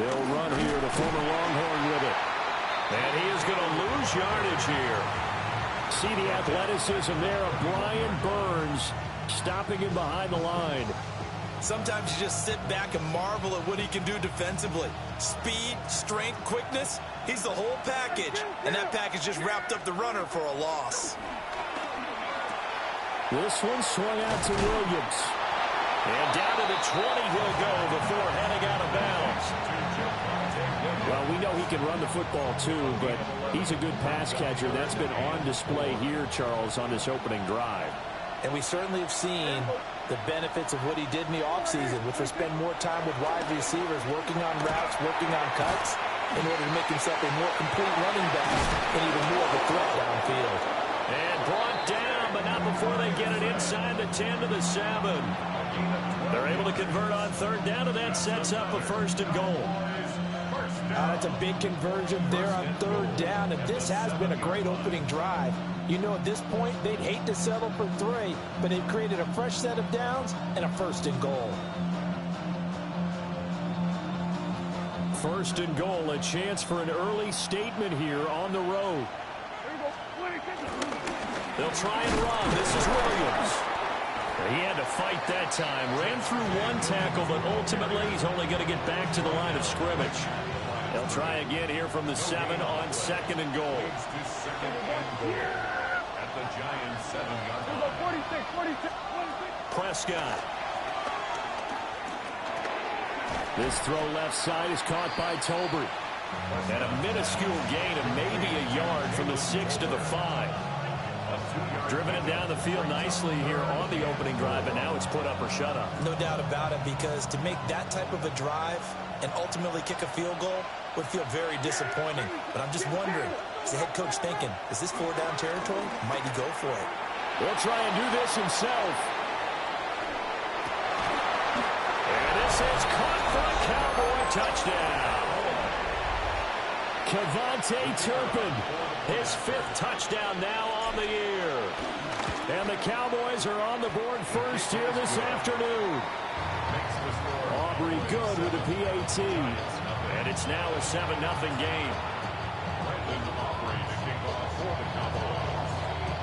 They'll run here, the former Longhorn with it. And he is going to lose yardage here. See the athleticism there of Brian Burns stopping him behind the line. Sometimes you just sit back and marvel at what he can do defensively. Speed, strength, quickness, he's the whole package. And that package just wrapped up the runner for a loss. This one swung out to Williams. And down to the 20 he'll go before heading out of bounds. Well, we know he can run the football too, but he's a good pass catcher. That's been on display here, Charles, on this opening drive. And we certainly have seen the benefits of what he did in the offseason, which was spend more time with wide receivers, working on routes, working on cuts, in order to make himself a more complete running back and even more of a threat downfield. And brought down, but not before they get it inside the 10 to the 7. They're able to convert on third down, and that sets up a 1st and goal. That's a big conversion there on third down, and this has been a great opening drive. You know, at this point, they'd hate to settle for 3, but they've created a fresh set of downs and a 1st and goal. 1st and goal, a chance for an early statement here on the road. They'll try and run. This is Williams. He had to fight that time. Ran through one tackle, but ultimately he's only going to get back to the line of scrimmage. They'll try again here from the 7 on 2nd and goal. At the Giants' 7-yard line. Prescott. This throw left side is caught by Tolbert. And a minuscule gain of maybe a yard from the 6 to the 5. Driven it down the field nicely here on the opening drive, and now it's put up or shut up. No doubt about it, because to make that type of a drive and ultimately kick a field goal would feel very disappointing. But I'm just wondering, is the head coach thinking, is this 4-down territory? Might he go for it? He'll try and do this himself. And this is caught for a Cowboy touchdown. Kevontae Turpin, his 5th touchdown now on the year. And the Cowboys are on the board first here this afternoon. Aubrey good with a PAT. And it's now a 7-0 game.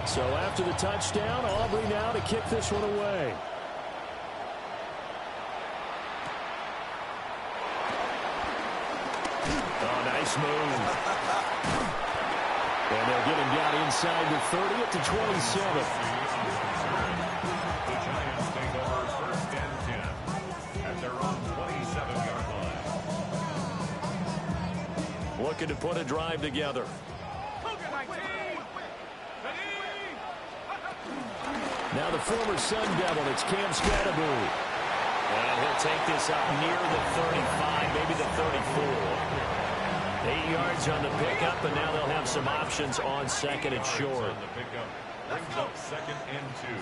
So after the touchdown, Aubrey now to kick this one away. Oh, nice move. And they'll get him down inside the 30 at the 27. The Giants take over 1st and 10 at their own 27-yard line. Looking to put a drive together. Now the former Sun Devil, it's Cam Scatterbury. And he'll take this up near the 35, maybe the 34. 8 yards on the pickup, and now they'll have some options on 2nd and short. Brings up 2nd and 2.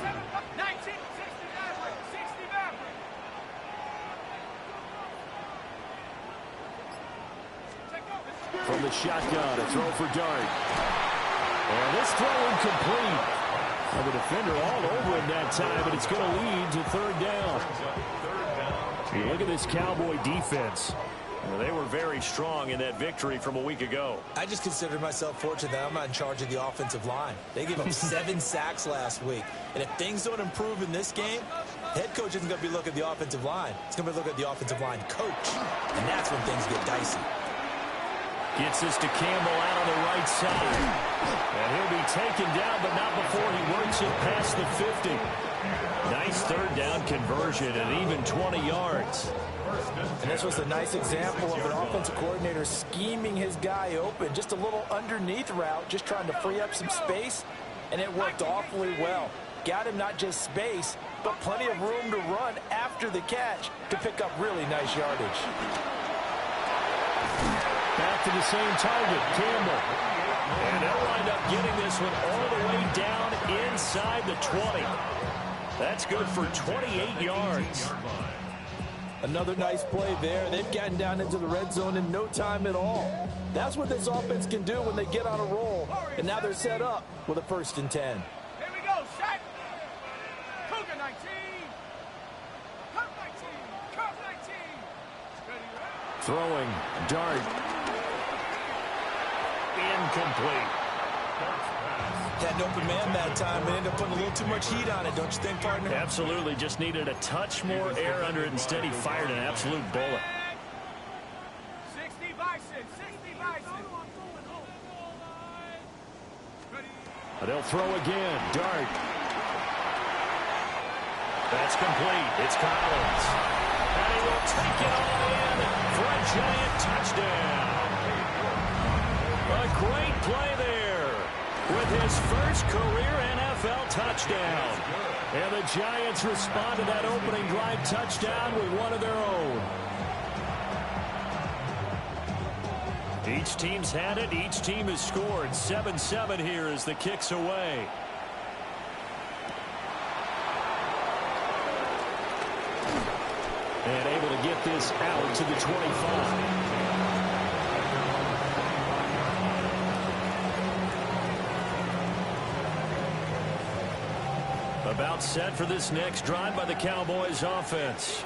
From the shotgun, a throw for Dart. And this throw incomplete. Well, the defender all over him that time, but it's going to lead to 3rd down. Look at this Cowboy defense. Well, they were very strong in that victory from a week ago. I just consider myself fortunate that I'm not in charge of the offensive line. They gave up 7 sacks last week. And if things don't improve in this game, head coach isn't going to be looking at the offensive line. He's going to be looking at the offensive line coach. And that's when things get dicey. Gets this to Campbell out on the right side. And he'll be taken down, but not before he works it past the 50. Nice 3rd down conversion and even 20 yards. And this was a nice example of an offensive coordinator scheming his guy open. Just a little underneath route, just trying to free up some space, and it worked awfully well. Got him not just space, but plenty of room to run after the catch to pick up really nice yardage. Back to the same target, Campbell. And they'll wind up getting this one all the way down inside the 20. That's good for 28 yards. Another nice play there. They've gotten down into the red zone in no time at all. That's what this offense can do when they get on a roll. And now they're set up with a 1st and 10. Here we go, set. Cougar 19. Cup 19. Cup 19. Ready, Throwing. Dart. Incomplete. Had an open man that time and ended up putting a little too much heat on it, don't you think, partner? Absolutely. Just needed a touch more air under it. Instead, he fired an absolute bullet. 60 Bison, 60 Bison. They'll throw again. Dart. That's complete. It's Collins. And he will take it all in for a giant touchdown. A great play there with his first career NFL touchdown. And the Giants respond to that opening drive touchdown with one of their own. Each team's had it. Each team has scored. 7-7 here as the kick's away. And able to get this out to the 25. About set for this next drive by the Cowboys offense.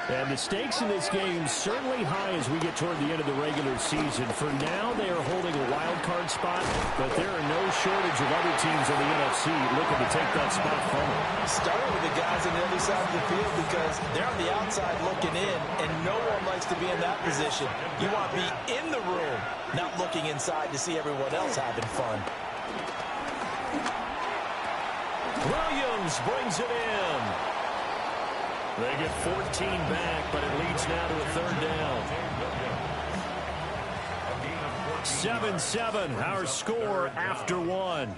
And the stakes in this game certainly high as we get toward the end of the regular season. For now, they are holding a wild card spot, but there are no shortage of other teams in the NFC looking to take that spot from them. Starting with the guys on the other side of the field because they're on the outside looking in, and no one likes to be in that position. You want to be in the room, not looking inside to see everyone else having fun. Williams brings it in. They get 14 back, but it leads now to a third down. 7-7, our score after one.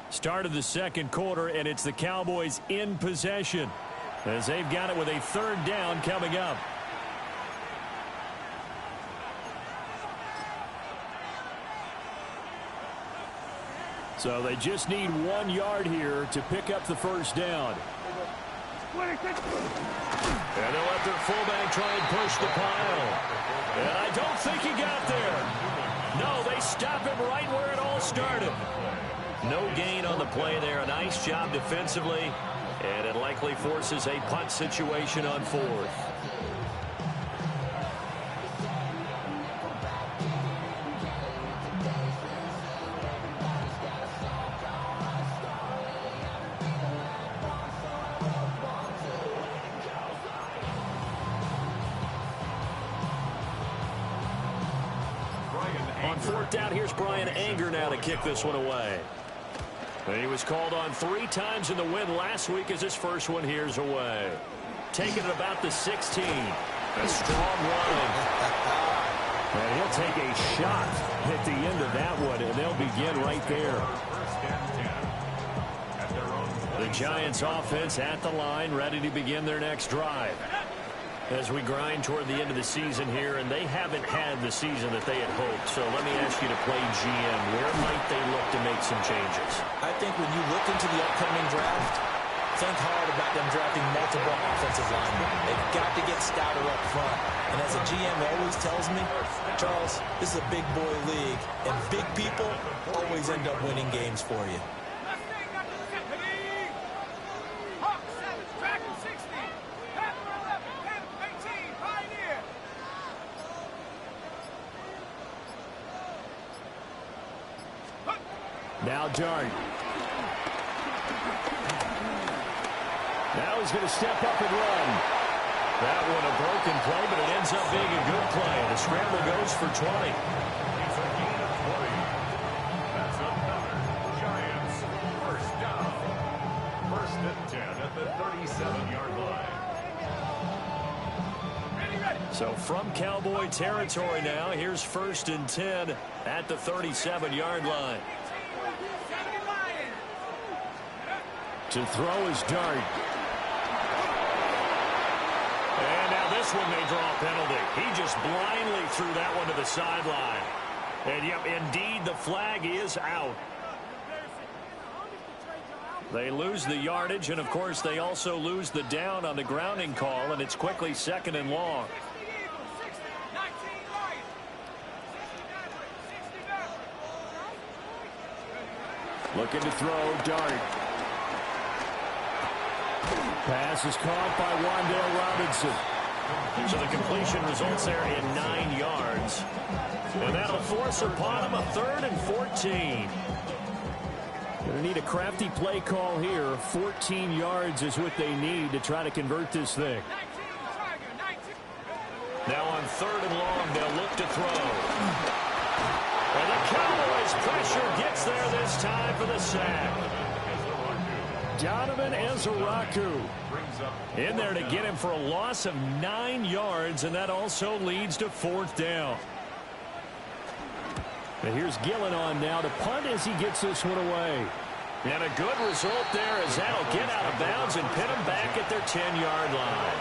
Start of the second quarter, and it's the Cowboys in possession as they've got it with a third down coming up. So they just need 1 yard here to pick up the first down. And they'll let their fullback try and push the pile. And I don't think he got there. No, they stop him right where it all started. No gain on the play there. A nice job defensively. And it likely forces a punt situation on fourth. Fourth down, here's Brian Anger now to kick this one away. He was called on 3 times in the win last week as his first one here's away. Taking it about the 16. A strong run. And he'll take a shot at the end of that one, and they'll begin right there. The Giants offense at the line, ready to begin their next drive. As we grind toward the end of the season here, and they haven't had the season that they had hoped. So let me ask you to play GM. Where might they look to make some changes? I think when you look into the upcoming draft, think hard about them drafting multiple offensive linemen. They've got to get stouter up front. And as a GM always tells me, Charles, this is a big boy league, and big people always end up winning games for you. Now Dart. Now he's going to step up and run. That one a broken play, but it ends up being a good play. The scramble goes for 20. It's a gain of 20. That's another Giants first down. First and 10 at the 37-yard line. So from Cowboy territory now, here's first and 10 at the 37-yard line. To throw is Dart. And now this one may draw a penalty. He just blindly threw that one to the sideline. And yep, indeed, the flag is out. They lose the yardage, and of course, they also lose the down on the grounding call, and it's quickly second and long. Looking to throw, Dart. Pass is caught by Wan'Dale Robinson. So the completion results there in 9 yards. And that'll force upon him a 3rd and 14. Going to need a crafty play call here. 14 yards is what they need to try to convert this thing. Now on 3rd and long, they'll look to throw. And the Cowboys' pressure gets there this time for the sack. Donovan Ezeraku in there to get him for a loss of 9 yards, and that also leads to 4th down. And here's Gillen on now to punt as he gets this one away. And a good result there as that'll get out of bounds and pin them back at their 10-yard line.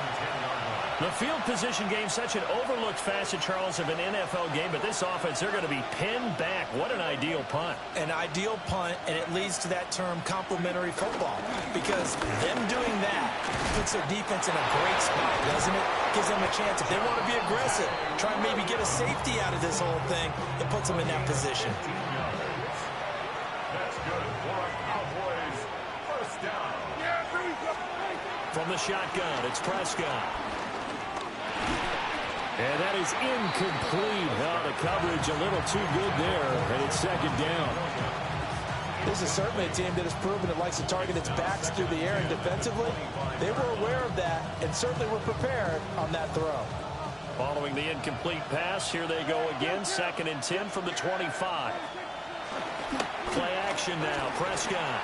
The field position game, such an overlooked facet, Charles, of an NFL game, but this offense, they're going to be pinned back. What an ideal punt. An ideal punt, and it leads to that term complementary football, because them doing that puts their defense in a great spot, doesn't it? Gives them a chance. If they want to be aggressive, try and maybe get a safety out of this whole thing, it puts them in that position. That's good for a Cowboys first down. From the shotgun, it's Prescott. And that is incomplete. Oh, the coverage a little too good there, and it's 2nd down. This is certainly a team that has proven it likes to target its backs through the air and defensively. They were aware of that and certainly were prepared on that throw. Following the incomplete pass, here they go again. 2nd and 10 from the 25. Play action now, Prescott.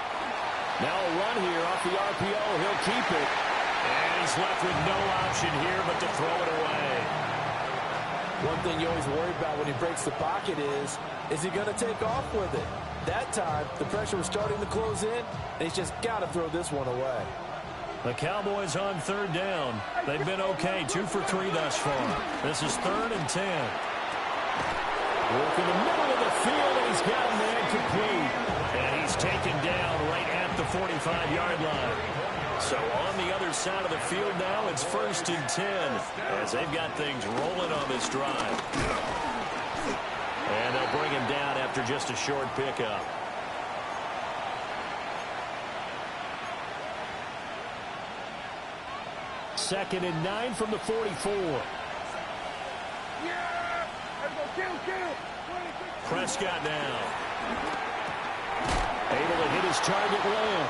Now a run here off the RPO. He'll keep it. And he's left with no option here but to throw it away. One thing you always worry about when he breaks the pocket is he going to take off with it? That time, the pressure was starting to close in, and he's just got to throw this one away. The Cowboys on 3rd down. They've been okay, 2 for 3 thus far. This is 3rd and 10. Work in the middle of the field, and he's got a man complete. And he's taken down right at the 45-yard line. So on the other side of the field now, it's 1st and 10 as they've got things rolling on this drive. And they'll bring him down after just a short pickup. Second and 9 from the 44. Prescott now. Able to hit his target Lamb.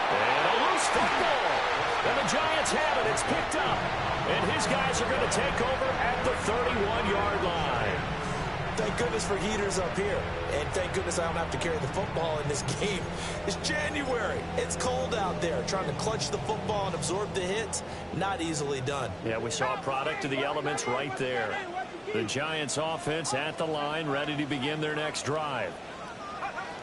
And a loose football. And the Giants have it. It's picked up. And his guys are going to take over at the 31-yard line. Thank goodness for heaters up here. And thank goodness I don't have to carry the football in this game. It's January. It's cold out there. Trying to clutch the football and absorb the hits, not easily done. Yeah, we saw a product of the elements right there. The Giants offense at the line, ready to begin their next drive.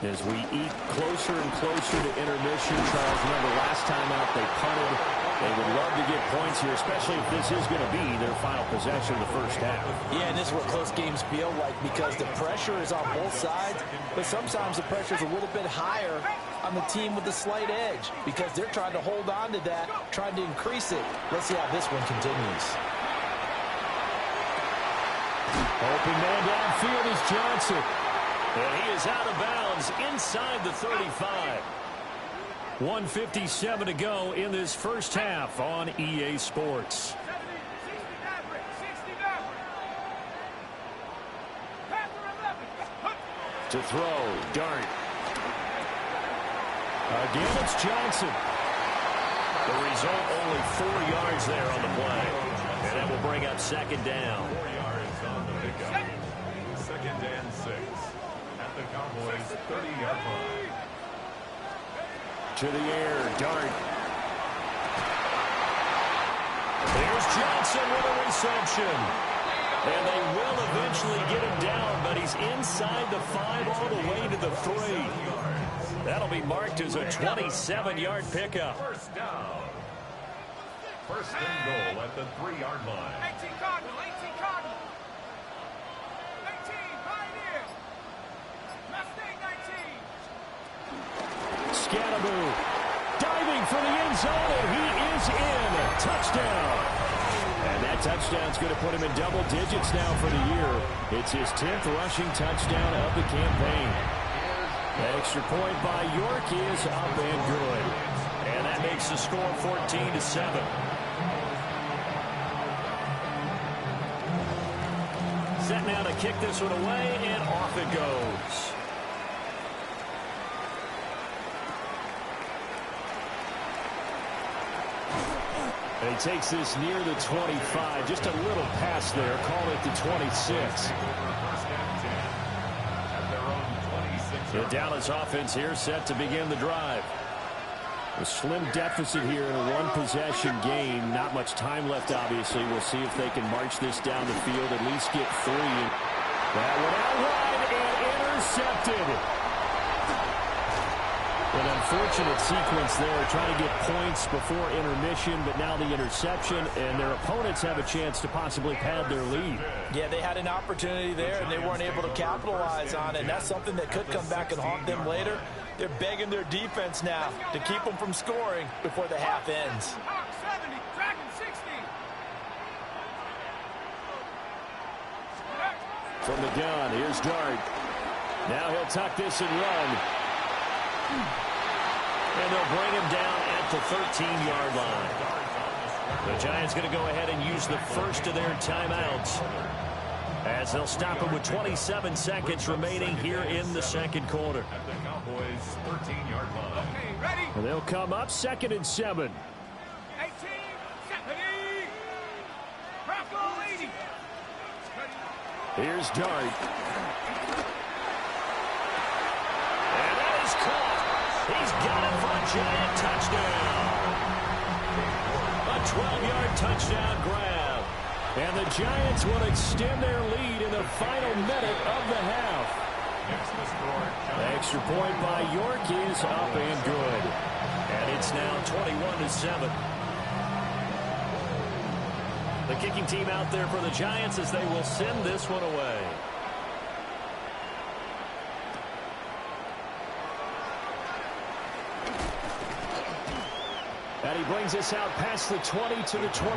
As we eat closer and closer to intermission, Charles, remember last time out they punted. They would love to get points here, especially if this is going to be their final possession of the first half. Yeah, and this is what close games feel like because the pressure is on both sides, but sometimes the pressure is a little bit higher on the team with the slight edge because they're trying to hold on to that, trying to increase it. Let's see how this one continues. Open man downfield is Johnson. And he is out of bounds inside the 35. 1:57 to go in this first half on EA Sports. To throw, Dart. Again, it's Johnson. The result, only 4 yards there on the play. And that will bring up 2nd down. 4 yards on the pickup. 2nd and 6 at the Cowboys' 30-yard line. To the air, Dart. Here's Johnson with a reception. And they will eventually get him down, but he's inside the 5 all the way to the 3. That'll be marked as a 27-yard pickup. First down. First and goal at the 3-yard line. 18 Cardinal, 18 Cardinal. 18 Pioneers. Mustang 19. Scatterboo diving for the end zone, and he is in. Touchdown. And that touchdown's going to put him in double digits now for the year. It's his 10th rushing touchdown of the campaign. That extra point by York is up and good. And that makes the score 14-7. Set now to kick this one away, and off it goes. And he takes this near the 25. Just a little pass there. Call it the 26. The Dallas offense here set to begin the drive. A slim deficit here in a one-possession game. Not much time left, obviously. We'll see if they can march this down the field, at least get 3. That one out wide and intercepted. An unfortunate sequence there, trying to get points before intermission, but now the interception, and their opponents have a chance to possibly pad their lead. Yeah, they had an opportunity there, and they weren't able to capitalize on it, and that's something that could come back and haunt them later. They're begging their defense now to keep them from scoring before the half ends. 70, tracking 60. From the gun, here's Dart. Now he'll tuck this and run. And they'll bring him down at the 13-yard line. The Giants going to go ahead and use the first of their timeouts, as they'll stop him with 27 seconds remaining here in the second quarter. At the Cowboys' 13-yard line. Okay, ready? And they'll come up 2nd and 7. 18, 70. Bronco 80. Here's Dart. And that is caught. He's got it for a Giant touchdown. A 12-yard touchdown grab. And the Giants will extend their lead in the final minute of the half. Extra point by York is up and good. And it's now 21-7. The kicking team out there for the Giants as they will send this one away. And he brings us out past the 20 to the 24.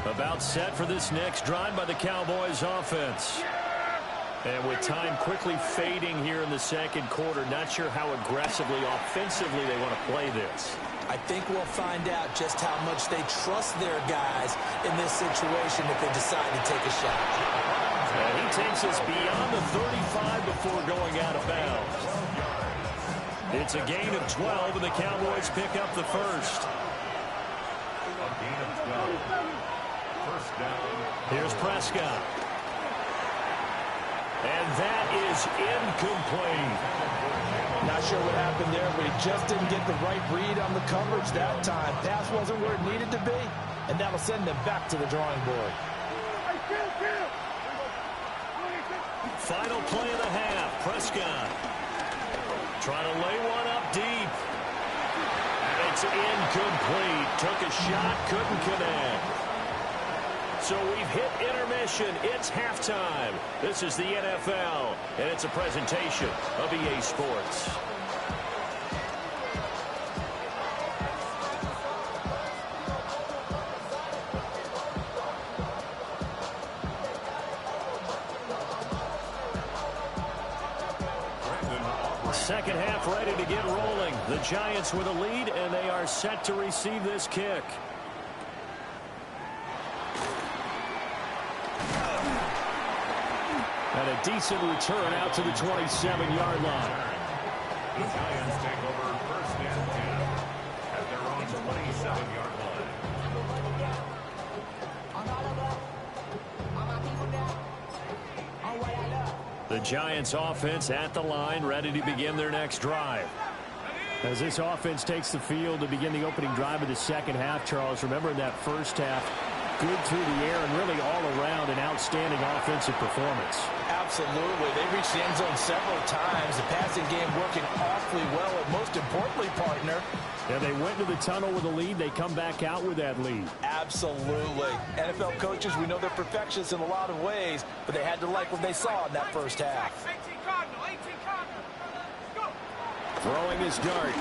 About set for this next drive by the Cowboys offense. And with time quickly fading here in the second quarter, not sure how aggressively, offensively they want to play this. I think we'll find out just how much they trust their guys in this situation if they decide to take a shot. And he takes us beyond the 35 before going out of bounds. It's a gain of 12, and the Cowboys pick up the first. A gain of 12. First down. Here's Prescott. And that is incomplete. Not sure what happened there, but he just didn't get the right read on the coverage that time. Pass wasn't where it needed to be, and that'll send them back to the drawing board. Final play of the half. Prescott trying to lay one up deep. It's incomplete. Took a shot, couldn't connect. So we've hit intermission. It's halftime. This is the NFL, and it's a presentation of EA Sports. Second half ready to get rolling. The Giants with a lead, and they are set to receive this kick. And a decent return out to the 27-yard line. The Giants take over first and 10 at their own 27-yard line. The Giants offense at the line, ready to begin their next drive. As this offense takes the field to begin the opening drive of the second half, Charles, remember in that first half, good through the air and really all around an outstanding offensive performance. Absolutely. They reached the end zone several times. The passing game working awfully well, and most importantly, partner, And they went to the tunnel with a lead. They come back out with that lead. absolutely. NFL coaches, we know they're perfectionists in a lot of ways, but they had to like what they saw in that first half. 18 Cardinal, 18 Cardinal. Go. Throwing his dart.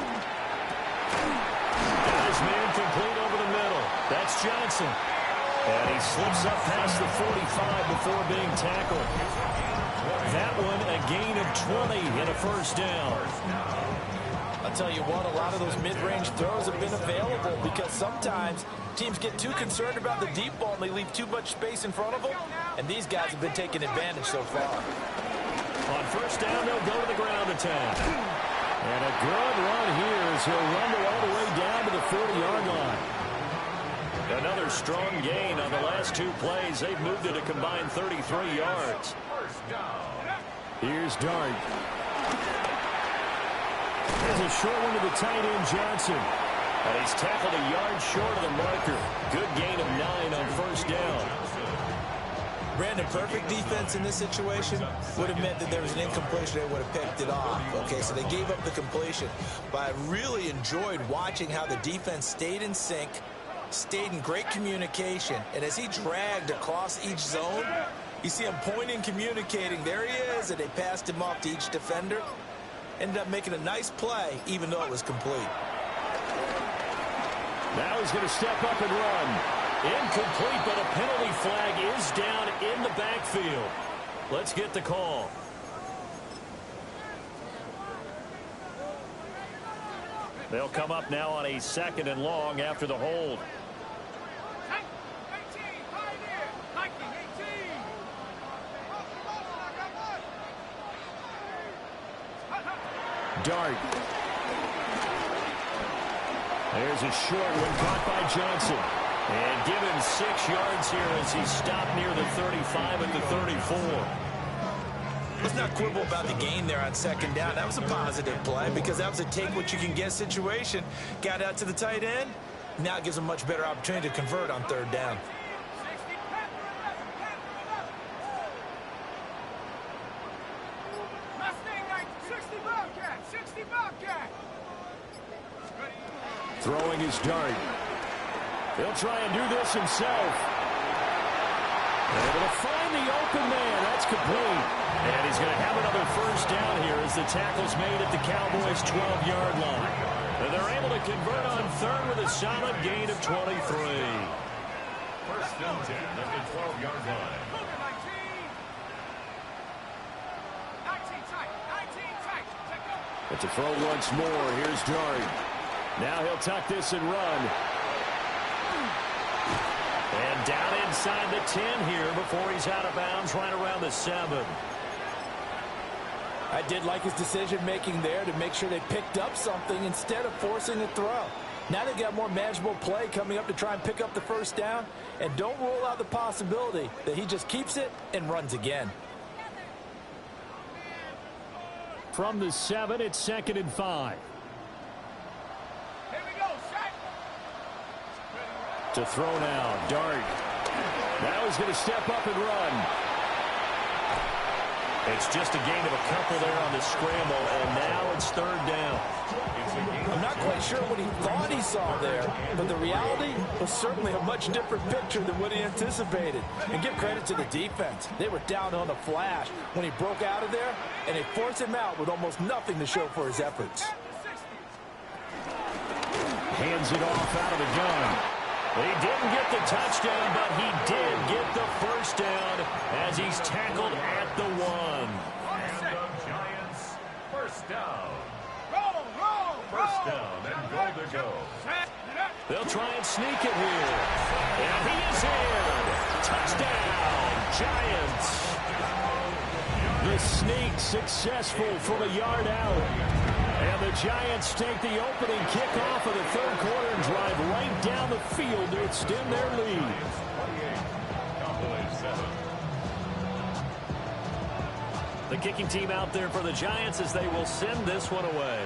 Got his man complete over the middle. That's Johnson. And he slips up past the 45 before being tackled. That one a gain of 20 and a first down. I'll tell you what, a lot of those mid-range throws have been available because sometimes teams get too concerned about the deep ball and they leave too much space in front of them, and these guys have been taking advantage so far. On first down, they'll go to the ground attack. And a good run here as he'll run all the way down to the 40-yard line. Another strong gain on the last two plays. They've moved it a combined 33 yards. Here's Dart. There's a short one to the tight end, Johnson. And he's tackled a yard short of the marker. Good gain of 9 on first down. Brandon, perfect defense in this situation would have meant that there was an incompletion. They would have picked it off. Okay, so they gave up the completion. But I really enjoyed watching how the defense stayed in sync, stayed in great communication. And as he dragged across each zone, you see him pointing, communicating. There he is, and they passed him off to each defender. Ended up making a nice play, even though it was complete. Now he's going to step up and run. Incomplete, but a penalty flag is down in the backfield. Let's get the call. They'll come up now on a 2nd and long after the hold. Dart. There's a short one caught by Johnson. And given 6 yards here as he stopped near the 35 at the 34. Let's not quibble about the gain there on 2nd down. That was a positive play because that was a take-what-you-can-get situation. Got out to the tight end. Now it gives them a much better opportunity to convert on 3rd down. Throwing his Dart. He'll try and do this himself. Able to find the open man. That's complete. And he's going to have another first down here as the tackle's made at the Cowboys' 12-yard line. And they're able to convert on 3rd with a solid gain of 23. First and 10 at the 12-yard line. But to throw once more, here's Dart. Now he'll tuck this and run. And down inside the 10 here before he's out of bounds right around the 7. I did like his decision-making there to make sure they picked up something instead of forcing a throw. Now they've got more manageable play coming up to try and pick up the first down. And don't rule out the possibility that he just keeps it and runs again. From the 7, it's 2nd and 5. To throw now, Dart. Now he's going to step up and run. It's just a gain of a couple there on the scramble, and now it's 3rd down. I'm not quite sure what he thought he saw there, but the reality was certainly a much different picture than what he anticipated. And give credit to the defense. They were down on the flash when he broke out of there, and they forced him out with almost nothing to show for his efforts. Hands it off out of the gun. He didn't get the touchdown, but he did get the first down as he's tackled at the 1. And the Giants, first down. First down and goal to go. They'll try and sneak it here. And he is in. Touchdown, Giants. The sneak successful from a yard out. And the Giants take the opening kickoff of the 3rd quarter and drive right down the field to extend their lead. The kicking team out there for the Giants as they will send this one away.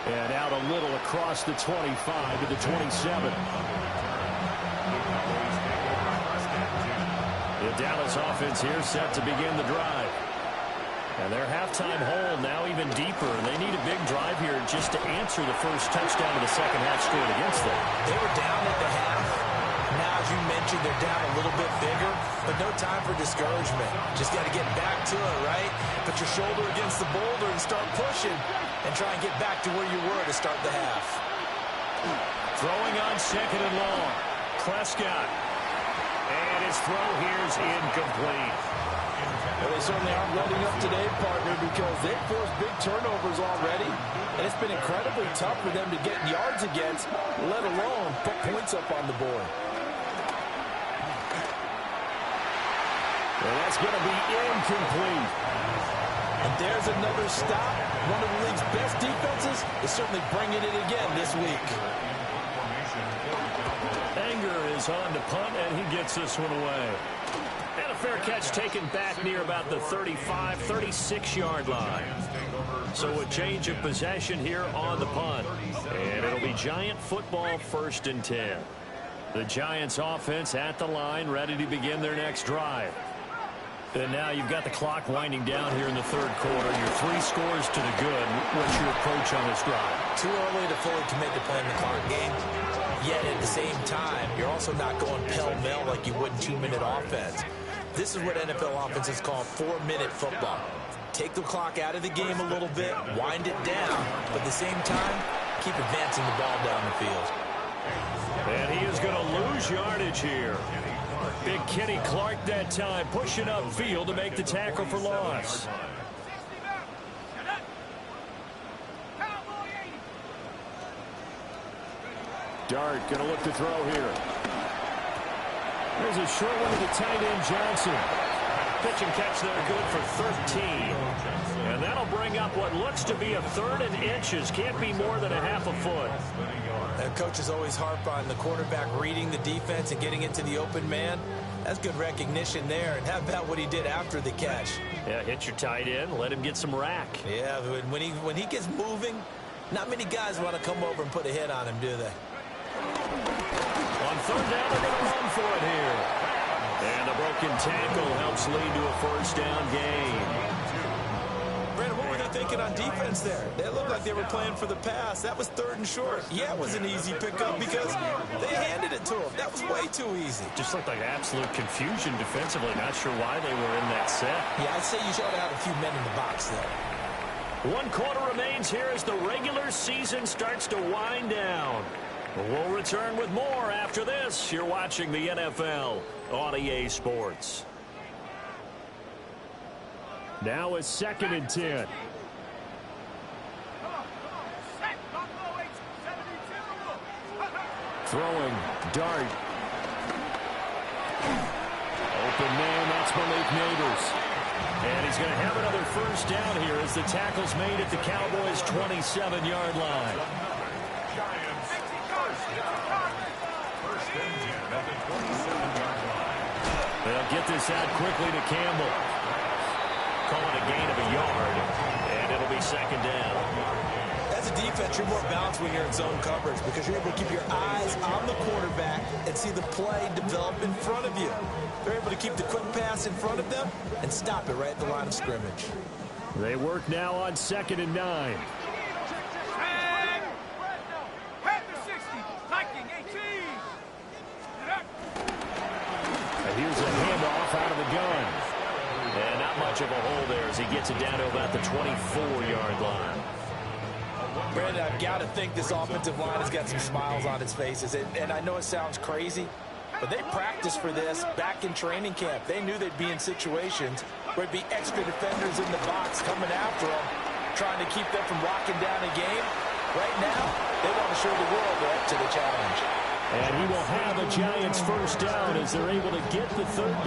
And out a little across the 25 to the 27. The Dallas offense here set to begin the drive. And their halftime hole now even deeper. They need a big drive here just to answer the first touchdown of the second half scored against them. They were down at the half. Now, as you mentioned, they're down a little bit bigger, but no time for discouragement. Just got to get back to it, right? Put your shoulder against the boulder and start pushing. and try and get back to where you were to start the half. Throwing on second and long. Prescott. And his throw here is incomplete. Well, they certainly aren't letting up today, partner, because they've forced big turnovers already. And it's been incredibly tough for them to get yards against, let alone put points up on the board. And that's going to be incomplete. And there's another stop. One of the league's best defenses is certainly bringing it again this week. Anger is on to punt, and he gets this one away. And a fair catch taken back near about the 35, 36-yard line. So a change of possession here on the punt. And it'll be Giant football, 1st and 10. The Giants offense at the line, ready to begin their next drive. And now you've got the clock winding down here in the 3rd quarter. You're 3 scores to the good. What's your approach on this drive? Too early to fully commit to playing the clock game. Yet at the same time, you're also not going pell-mell like you would in 2-minute offense. This is what NFL offenses call 4-minute football. Take the clock out of the game a little bit, wind it down, but at the same time, keep advancing the ball down the field. And he is going to lose yardage here. Big Kenny Clark that time, pushing upfield to make the tackle for loss. Dart going to look to throw here. There's a short one to the tight end, Johnson. Pitch and catch there, good for 13. And that'll bring up what looks to be a 3rd and inches. Can't be more than a half a foot. Coaches always harp on the quarterback reading the defense and getting into the open man. That's good recognition there. And how about what he did after the catch? Yeah, hit your tight end, let him get some rack. Yeah, when he gets moving, not many guys want to come over and put a hit on him, do they? On 3rd down, they're going to run for it here. And a broken tackle helps lead to a 1st down gain. Brandon, what were they thinking on defense there? They looked like they were playing for the pass. That was 3rd and short. Yeah, it was an easy pickup because they handed it to him. That was way too easy. Just looked like absolute confusion defensively. Not sure why they were in that set. Yeah, I'd say you should have had a few men in the box there. 1 quarter remains here as the regular season starts to wind down. We'll return with more after this. You're watching the NFL on EA Sports. Now it's 2nd and 10. Throwing, Dart. Open man, that's Malik Neighbors. And he's going to have another 1st down here as the tackle's made at the Cowboys' 27-yard line. They'll get this out quickly to Campbell. Call it a gain of a yard, and it'll be 2nd down. As a defense, you're more balanced when you're in zone coverage because you're able to keep your eyes on the quarterback and see the play develop in front of you. They're able to keep the quick pass in front of them and stop it right at the line of scrimmage. They work now on 2nd and 9. Here's a handoff out of the gun. And not much of a hole there as he gets it down to about the 24-yard line. Brandon, I've got to think this offensive line has got some smiles on its faces. And I know it sounds crazy, but they practiced for this back in training camp. They knew they'd be in situations where there'd be extra defenders in the box coming after them, trying to keep them from locking down a game. Right now, they want to show the world they're up to the challenge. And he will have a Giants 1st down as they're able to get the 3rd down.